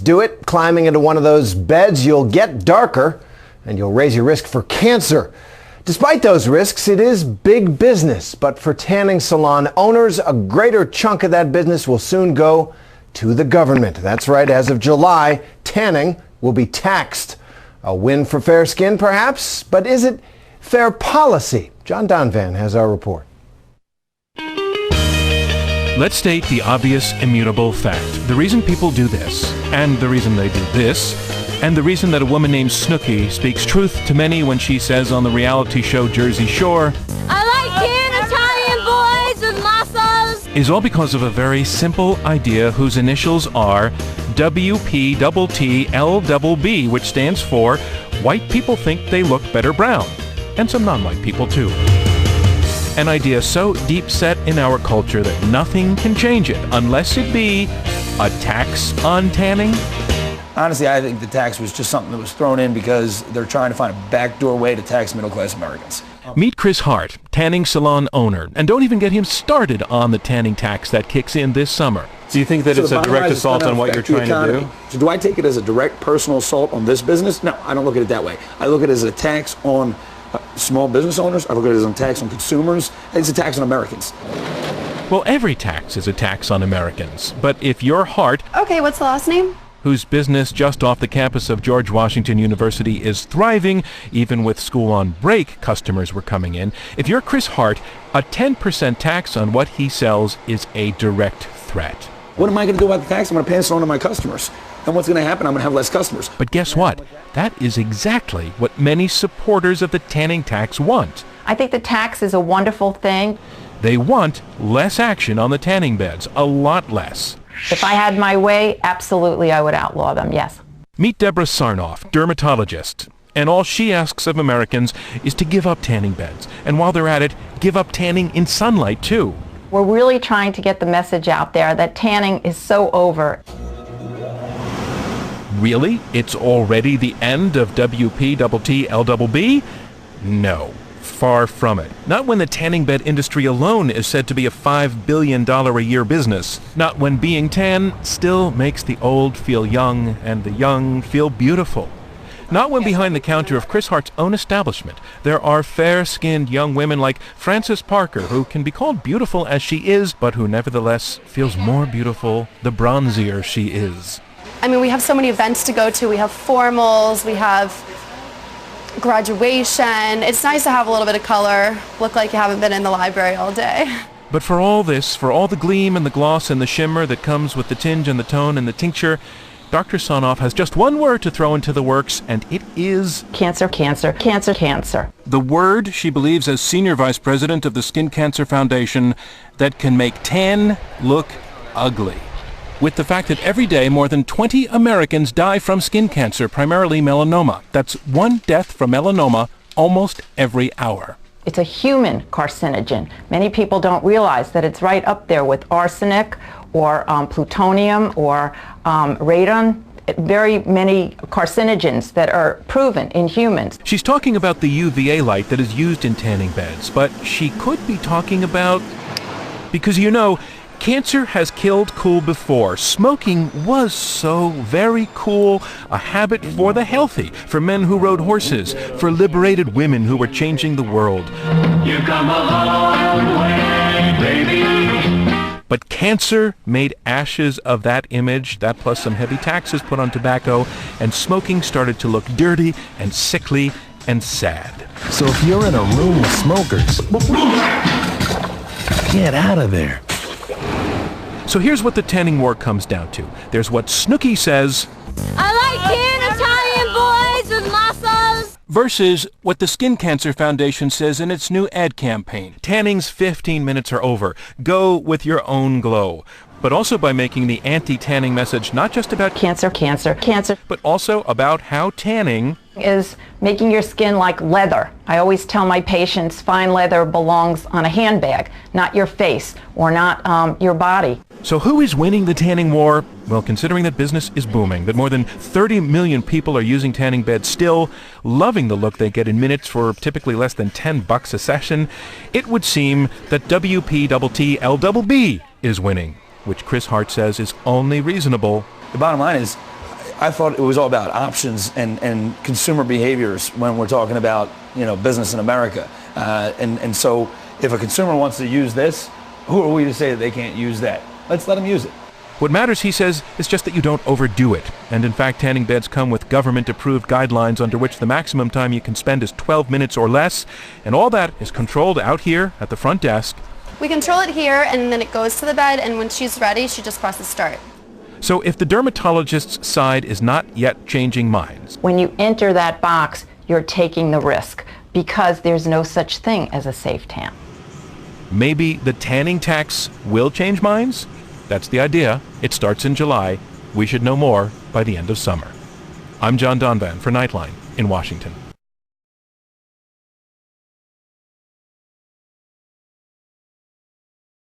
do it climbing into one of those beds, you'll get darker and you'll raise your risk for cancer. Despite those risks, it is big business. But for tanning salon owners, a greater chunk of that business will soon go to the government. That's right, as of July, tanning will be taxed. A win for fair skin, perhaps, but is it fair policy? John Donvan has our report. Let's state the obvious, immutable fact. The reason people do this, and the reason they do this, and the reason that a woman named Snooki speaks truth to many when she says on the reality show Jersey Shore, "I like 10 Italian boys with muscles," is all because of a very simple idea whose initials are WPTTLBB, which stands for White People Think They Look Better Brown, and some non-white people too. An idea so deep set in our culture that nothing can change it unless it be a tax on tanning. Honestly, I think the tax was just something that was thrown in because they're trying to find a backdoor way to tax middle-class Americans. Meet Chris Hart, tanning salon owner, and don't even get him started on the tanning tax that kicks in this summer. Do you think that it's a direct assault on what you're trying to do? So do I take it as a direct personal assault on this business? No, I don't look at it that way. I look at it as a tax on small business owners. I look at it as a tax on consumers. It's a tax on Americans. Well, every tax is a tax on Americans. But if your Hart, Okay, what's the last name? whose business just off the campus of George Washington University is thriving, even with school on break, customers were coming in. If you're Chris Hart, a 10% tax on what he sells is a direct threat. What am I going to do about the tax? I'm going to pass it on to my customers. And what's going to happen? I'm going to have less customers. But guess what? That is exactly what many supporters of the tanning tax want. I think the tax is a wonderful thing. They want less action on the tanning beds, a lot less. If I had my way, absolutely I would outlaw them, yes. Meet Deborah Sarnoff, dermatologist. And all she asks of Americans is to give up tanning beds. And while they're at it, give up tanning in sunlight, too. We're really trying to get the message out there that tanning is so over. Really? It's already the end of WPTTLBB? No. Far from it. Not when the tanning bed industry alone is said to be a $5 billion a year business. Not when being tan still makes the old feel young and the young feel beautiful. Not when behind the counter of Chris Hart's own establishment there are fair-skinned young women like Frances Parker, who can be called beautiful as she is, but who nevertheless feels more beautiful the bronzier she is. I mean, we have so many events to go to. We have formals, we have graduation. It's nice to have a little bit of color, look like you haven't been in the library all day. But for all this, for all the gleam and the gloss and the shimmer that comes with the tinge and the tone and the tincture, Dr. Sarnoff has just one word to throw into the works, and it is Cancer, cancer, cancer, cancer. the word she believes as senior vice president of the Skin Cancer Foundation that can make tan look ugly. With the fact that every day more than 20 Americans die from skin cancer, primarily melanoma. That's one death from melanoma almost every hour. It's a human carcinogen. Many people don't realize that it's right up there with arsenic or plutonium or radon. Very many carcinogens that are proven in humans. She's talking about the UVA light that is used in tanning beds, but she could be talking about... Because you know, cancer has killed cool before. Smoking was so very cool, a habit for the healthy, for men who rode horses, for liberated women who were changing the world. You've come a long way, baby. But cancer made ashes of that image, that plus some heavy taxes put on tobacco, and smoking started to look dirty and sickly and sad. So if you're in a room with smokers, get out of there. So here's what the tanning war comes down to. There's what Snooki says, I like 10 Italian boys with muscles, versus what the Skin Cancer Foundation says in its new ad campaign. Tanning's 15 minutes are over. Go with your own glow. But also by making the anti-tanning message not just about Cancer, cancer, cancer but also about how tanning is making your skin like leather. I always tell my patients fine leather belongs on a handbag, not your face or not your body. So who is winning the tanning war? Well, considering that business is booming, that more than 30 million people are using tanning beds still, loving the look they get in minutes for typically less than $10 a session, it would seem that WPTTLBB is winning, which Chris Hart says is only reasonable. The bottom line is, I thought it was all about options and consumer behaviors when we're talking about, business in America. And so if a consumer wants to use this, who are we to say that they can't use that? Let's let them use it. What matters, he says, is just that you don't overdo it. And in fact, tanning beds come with government-approved guidelines under which the maximum time you can spend is 12 minutes or less. And all that is controlled out here at the front desk. We control it here, and then it goes to the bed, and when she's ready, she just presses start. So if the dermatologist's side is not yet changing minds, When you enter that box, you're taking the risk because there's no such thing as a safe tan. maybe the tanning tax will change minds? That's the idea. It starts in July. We should know more by the end of summer. I'm John Donvan for Nightline in Washington.